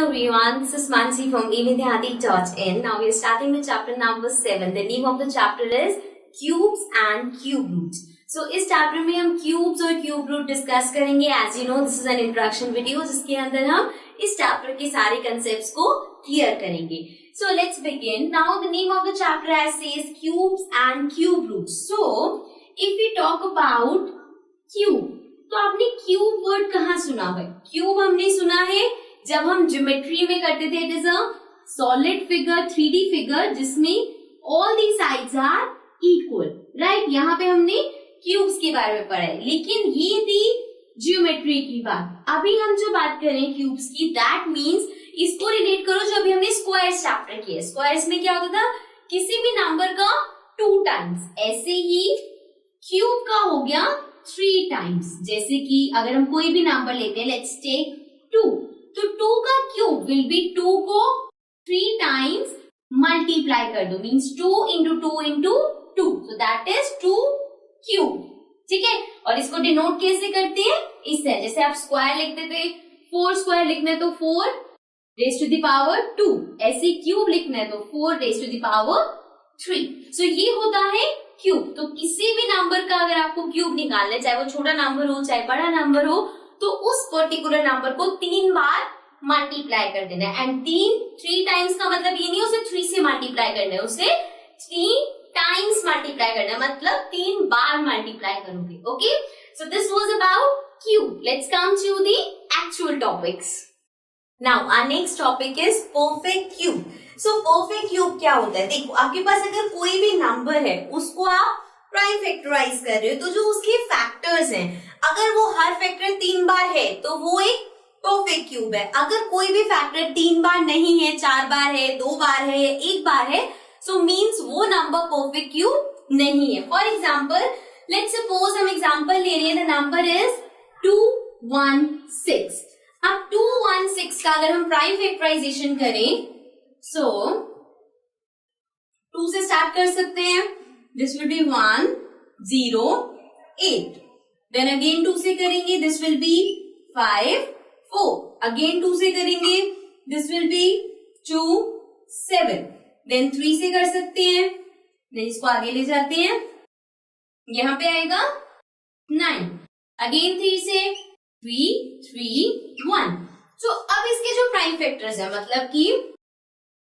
everyone, this is Mansi from evidyadi.in. Now we are starting with chapter number 7. The name of the chapter is Cubes and Cube Roots. So इस chapter में हम cubes और cube root discuss करेंगे. As you know, this is an introduction video जिसके अंदर हम इस chapter के सारे concepts को clear करेंगे. So let's begin. Now the name of the chapter as says cubes and cube roots. So if we talk about cube, तो आपने क्यूब वर्ड कहाँ सुना है? क्यूब हमने सुना है जब हम ज्योमेट्री में करते थे. It is a solid figure, 3D figure जिसमें all the sides are equal, right. यहाँ पे हमने क्यूब्स के बारे में पढ़ा है, लेकिन ये थी ज्योमेट्री की बात. अभी हम जो बात करें क्यूब्स की, दैट मीन्स इसको रिलेट करो जो अभी हमने स्क्वायर्स चैप्टर किया. स्क्वायर्स में क्या होता था? किसी भी नंबर का 2 टाइम्स. ऐसे ही क्यूब का हो गया 3 टाइम्स. जैसे कि अगर हम कोई भी नंबर लेते हैं, लेट्स टेक 2, तो 2 का क्यूब विल बी 2 को 3 टाइम्स मल्टीप्लाई कर दो, means 2 into 2 into 2, so that is 2 cube. ठीक है. और इसको डिनोट कैसे करते हैं? इससे, जैसे आप स्क्वायर लिखते थे, 4 स्क्वायर लिखना है तो 4 रेज टू द पावर 2, ऐसे क्यूब लिखना है तो 4 रेज टू द पावर 3. सो ये होता है क्यूब. तो किसी भी नंबर का अगर आपको क्यूब निकालना है, चाहे वो छोटा नंबर हो चाहे बड़ा नंबर हो, तो उस पर्टिकुलर नंबर को 3 बार मल्टीप्लाई कर देना है. एंड 3 टाइम्स का मतलब ये नहीं उसे 3 से मल्टीप्लाई करना है, उसे 3 टाइम्स मल्टीप्लाई करना है, मतलब 3 बार मल्टीप्लाई करोगे. Okay, so this was about cube. Let's come to the actual topics. Now our next topic is perfect cube. So perfect cube क्या होता है? देखो, आपके पास अगर कोई भी नंबर है, उसको आप प्राइम फैक्टराइज कर रहे हो, तो जो उसके फैक्टर्स हैं, अगर वो हर फैक्टर 3 बार है तो वो एक परफेक्ट क्यूब है. अगर कोई भी फैक्टर 3 बार नहीं है, 4 बार है, 2 बार है या 1 बार है, सो मीन्स वो नंबर परफेक्ट क्यूब नहीं है. फॉर एग्जाम्पल, लेट्स सपोज हम एग्जाम्पल ले रहे हैं, द नंबर इज 216. अब 216 का अगर हम प्राइम फैक्टराइजेशन करें, सो 2 से स्टार्ट कर सकते हैं. This will be 1 0 8. Then again 2 से करेंगे, दिस विल बी 5 4. अगेन 2 से करेंगे, दिस विल बी 2 7. देन 3 से कर सकते हैं, देन इसको आगे ले जाते हैं, यहां पे आएगा 9. अगेन 3 से 3 3 1. सो अब इसके जो प्राइम फैक्टर्स है, मतलब कि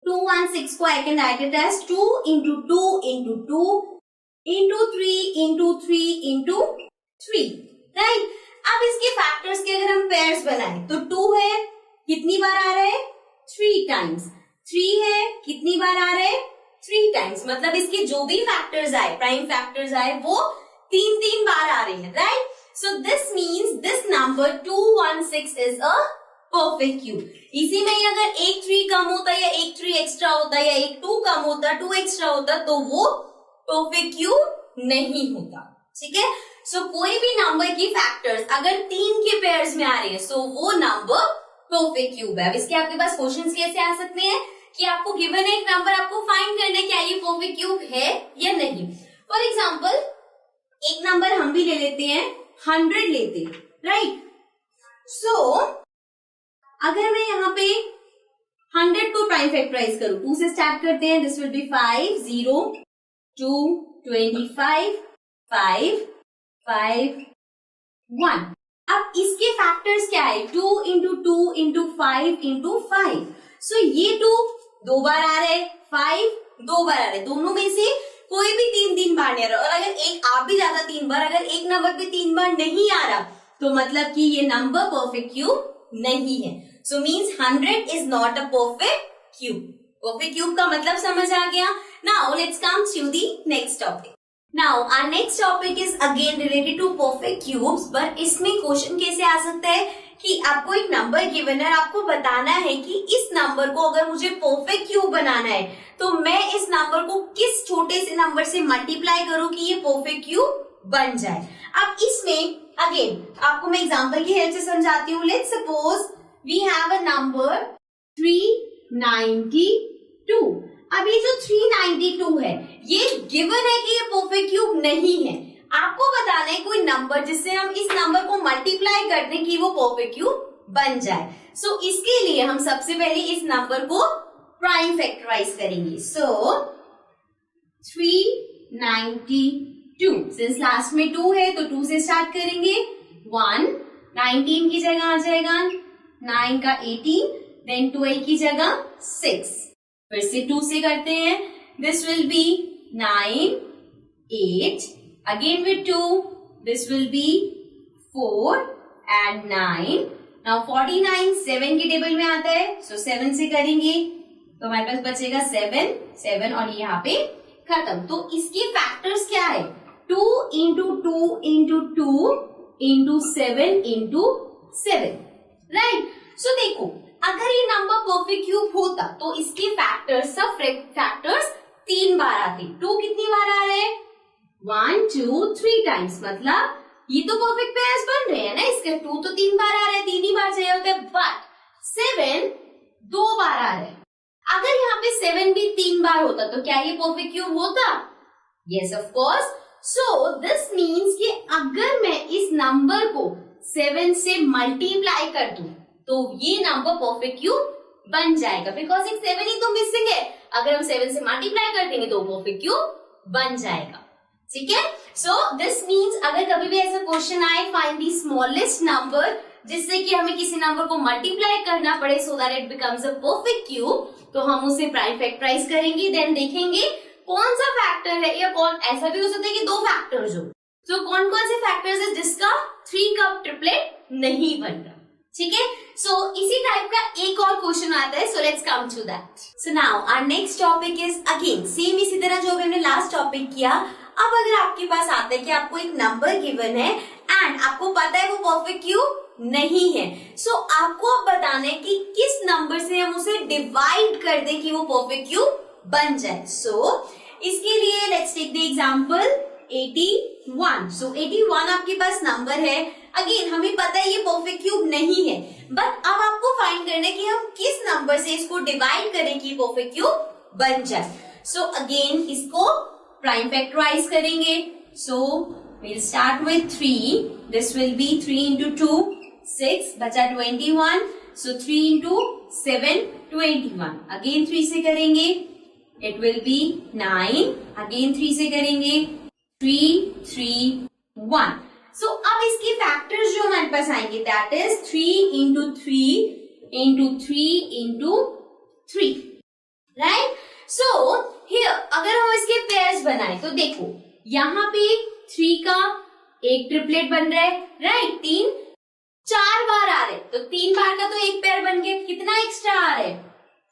216 को I can write it as 2 into 2 into 2 into 3 into 3 into 3, right. अब इसके फैक्टर्स के अगर हम पेयर्स बनाएं, तो 2 है, कितनी बार आ रहा है? 3 टाइम्स. 3 है, कितनी बार आ रहा है? 3 टाइम्स. मतलब इसके जो भी फैक्टर्स आए, प्राइम फैक्टर्स आए, वो 3 बार आ रहे हैं, right. So this means this number 216 is a perfect cube. इसी में ही अगर एक 3 कम होता या एक 3 एक्स्ट्रा होता या एक 2 कम होता, 2 एक्स्ट्रा होता, तो वो परफेक्ट क्यूब नहीं होता. ठीक है. सो कोई भी नंबर की फैक्टर्स अगर 3 के पेयर्स में आ रहे हैं, सो वो नंबर परफेक्ट क्यूब है. अब इसके आपके पास क्वेश्चंस कैसे आ सकते हैं कि आपको गिवन है एक नंबर, आपको फाइंड करना है क्या ये परफेक्ट क्यूब है या नहीं. फॉर एग्जाम्पल, एक नंबर हम भी ले लेते हैं, 100 लेते हैं, राइट. सो अगर मैं यहाँ पे 100 को प्राइम फैक्टराइज करूं, 2 से स्टार्ट करते हैं, दिस विल बी 5 0 2 25 5 5 1. अब इसके फैक्टर्स क्या है? 2 इंटू 2 इंटू 5 इंटू 5. सो ये 2 2 बार आ रहे, 5 2 बार आ रहे, दोनों में से कोई भी 3 बार नहीं आ रहा. और अगर एक आप भी ज्यादा 3 बार, अगर एक नंबर पे 3 बार नहीं आ रहा, तो मतलब कि ये नंबर परफेक्ट क्यूब नहीं है. So means 100 is not a perfect cube. Perfect cube का मतलब समझ आ गया. Now let's come to the next topic. Now our next topic is again related to perfect cubes, but इसमें क्वेश्चन कैसे आ सकता है कि आपको एक नंबर गिवन है, आपको बताना है कि इस नंबर को अगर मुझे परफेक्ट क्यूब बनाना है, तो मैं इस नंबर को किस छोटे से नंबर से मल्टीप्लाई करूं कि ये परफेक्ट क्यूब बन जाए. अब इसमें अगेन आपको मैं एग्जांपल की हेल्प से समझाती हूँ. Let's suppose we have a number 392. अब ये जो 392 है, ये गिवन है कि ये परफेक्ट क्यूब नहीं है. आपको बताना है कोई नंबर जिससे हम इस नंबर को मल्टीप्लाई कर दें कि वो परफेक्ट क्यूब बन जाए। सो इसके लिए हम सबसे पहले इस नंबर को प्राइम फैक्टराइज करेंगे। सो 392, सिंस लास्ट में 2 है तो 2 से स्टार्ट करेंगे। 1, 19 की जगह आ जाएगा 9 का 18, देन 12 की जगह 6, फिर से 2 से करते हैं। This will B 9, 8, again with 2, this will B 4 and 9। Now 49 7 के टेबल में आता है, सो 7 से करेंगे तो हमारे पास बचेगा 7, 7 और यहाँ पे खत्म। तो इसके फैक्टर्स क्या है? 2 into 2 into 2 into 7 into 7, right. So देखो, अगर ये नंबर परफेक्ट क्यूब होता तो इसके फैक्टर्स, सब फैक्टर्स 3 बार आते। 2 कितनी बार आ रहे हैं? 1 2 3 टाइम्स, मतलब ये तो परफेक्ट पेयर्स बन रहे हैं ना। इसके 2 तो 3 बार आ रहे हैं, 3 ही बार चाहिए होता है, बट 7 2 बार आ रहे हैं। अगर यहाँ पे 7 भी 3 बार होता तो क्या ये परफेक्ट क्यूब होता? Yes of course. So this means कि अगर मैं इस नंबर को 7 से मल्टीप्लाई कर दूं तो ये नंबर परफेक्ट क्यूब बन जाएगा, बिकॉज एक 7 ही तो मिसिंग है। अगर हम 7 से मल्टीप्लाई कर देंगे तो परफेक्ट क्यूब बन जाएगा, ठीक है। सो दिस मीन्स अगर कभी भी ऐसा क्वेश्चन आए, फाइंड द स्मॉलेस्ट नंबर, जिससे कि हमें किसी नंबर को मल्टीप्लाई करना पड़े so that it becomes a perfect cube, तो हम उसे प्राइम फैक्टराइज करेंगे। देन देखेंगे कौन सा फैक्टर है, या कौन, ऐसा भी हो सकता है कि 2 फैक्टर्स हो, तो कौन कौन से फैक्टर्स है जिसका 3 का ट्रिपलेट नहीं बन रहा, ठीक है। सो इसी टाइप का एक और क्वेश्चन आता है, so let's come to that. So now our next topic is again same, इसी तरह जो हमने लास्ट टॉपिक किया। अब अगर आपके पास आता है कि आपको एक नंबर गिवन है एंड आपको पता है वो परफेक्ट क्यूब नहीं है, सो आपको अब बताना है कि किस नंबर से हम उसे डिवाइड कर दें कि वो परफेक्ट क्यूब बन जाए। सो इसके लिए लेट्स टेक द एग्जांपल 81। सो 81 आपके पास नंबर है। अगेन हमें पता है ये परफेक्ट क्यूब नहीं है, बट अब आपको फाइंड करना है कि हम किस नंबर से इसको डिवाइड करें कि परफेक्ट क्यूब बन जाए। सो अगेन इसको प्राइम फैक्टराइज करेंगे। सो we'll start with 3. This will be 3 into 2, 6, बचा 21. So 3 into 7, 21. Again 3 से करेंगे, it will be 9. Again 3 से करेंगे, 3, 3, 1. So अब इसके फैक्टर्स जो हमारे पास आएंगे, that is 3 into 3 into 3 into 3. Right? So here अगर हम इसके पेयर्स बनाए तो देखो यहाँ पे 3 का एक ट्रिपलेट बन रहा है, राइट। 3 4 बार आ रहे, तो 3 बार का तो एक पेयर बन गया, कितना एक्स्ट्रा आ रहा है?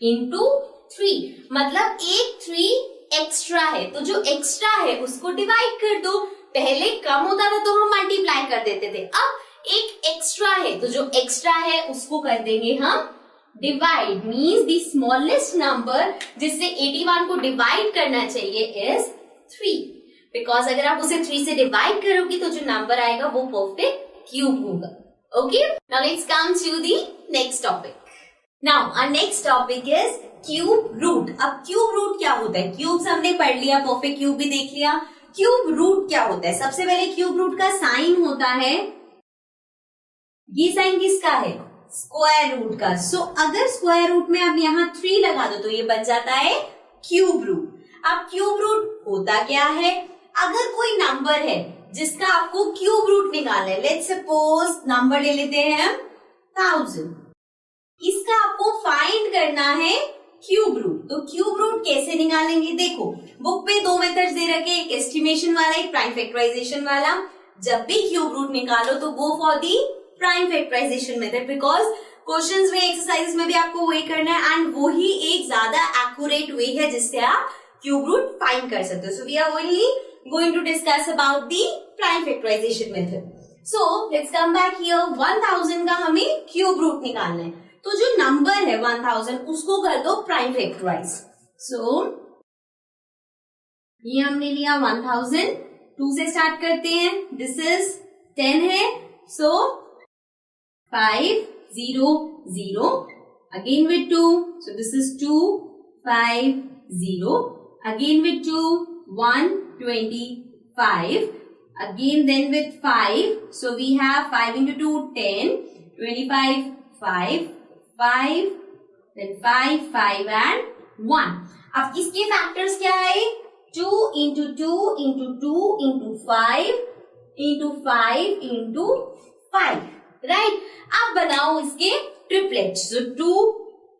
इंटू 3, मतलब एक 3 एक्स्ट्रा है, तो जो एक्स्ट्रा है उसको डिवाइड कर दो। पहले कम होता था तो हम मल्टीप्लाई कर देते थे, अब एक एक्स्ट्रा है तो जो एक्स्ट्रा है उसको कर देंगे हम divide. Means the smallest number जिससे 81 को डिवाइड करना चाहिए इज 3, बिकॉज अगर आप उसे 3 से डिवाइड करोगे तो जो नंबर आएगा वो परफेक्ट क्यूब होगा। Okay, now let's come to the next topic. Now our next topic is cube root. अब क्यूब रूट क्या होता है? क्यूब्स हमने पढ़ लिया, परफेक्ट क्यूब भी देख लिया। क्यूब रूट क्या होता है? सबसे पहले क्यूब रूट का साइन होता है, ये साइन किसका है? स्क्वायर रूट का। सो अगर स्क्वायर रूट में आप यहाँ 3 लगा दो तो ये बन जाता है क्यूब रूट। अब क्यूब रूट होता क्या है? अगर कोई नंबर है जिसका आपको क्यूब रूट निकालना है, लेट्स सपोज नंबर ले लेते हैं हम 1000, इसका आपको फाइंड करना है क्यूब रूट। तो क्यूब रूट कैसे निकालेंगे? देखो बुक पे 2 मेथड्स दे रखे, एक एस्टिमेशन वाला, एक प्राइम फैक्टराइजेशन वाला। जब भी क्यूब रूट निकालो तो go for the prime factorisation method, because questions में, एक्सरसाइजेस में भी आपको वही करना है एंड वही एक ज्यादा एक्यूरेट वे है जिससे आप क्यूब रूट फाइंड कर सकते हो। So we are only going to discuss about the prime factorization method. So let's come back here. 1000 का हमें क्यूब रूट निकालना है, तो जो नंबर है 1000 उसको कर दो प्राइम फैक्टराइज। सो ये हमने लिया 1000, 2 से स्टार्ट करते हैं, दिस इज 10 है, सो 5 0 0, again with 2, so this is 2 5 0, again with 2 1 25, again then with 5, so we have 5 into 2 10, 25 5, 5, then 5, 5 and 1. अब इसके फैक्टर्स क्या है? 2 into 2 into 2 into 5 into 5 into 5, right? अब बनाओ इसके ट्रिपलेट्स. So 2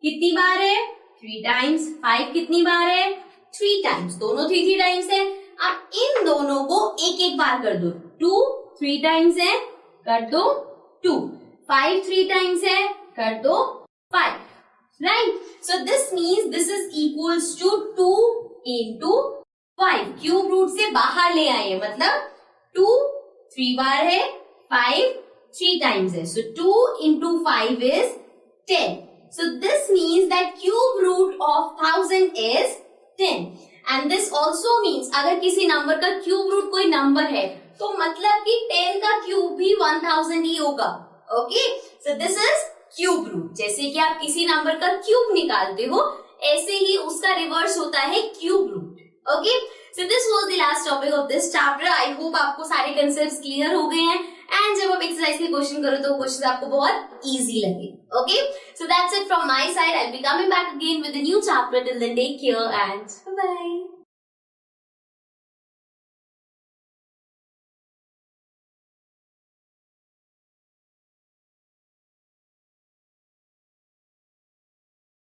कितनी बार है? 3 times. 5 कितनी बार है? 3 times. दोनों 3 टाइम्स है. अब इन दोनों को एक एक बार कर दो. 2 3 टाइम्स है, कर दो 2. 5 3 टाइम्स है, कर दो 5. Right? So this means this is equals to 2 into 5. Cube root से बाहर ले आए, मतलब 2 3 बार है, 5 3 टाइम्स है. सो 2 into 5 is 10. So this means that cube root of 1000 is 10. And this also means अगर किसी नंबर का क्यूब रूट कोई नंबर है तो मतलब कि 10 का क्यूब भी 1000 ही होगा. Okay, so this is cube root. जैसे कि आप किसी नंबर का क्यूब निकालते हो, ऐसे ही उसका रिवर्स होता है cube root. Okay, so this was the last topic of this chapter. I hope आपको सारे कंसेप्ट्स क्लियर हो गए हैं. एंड जब आप एक्सरसाइज के क्वेश्चन करो तो क्वेश्चन आपको बहुत इजी लगे. Okay, so that's it from my side. I will be coming back again with a new chapter. Till then take care and bye bye.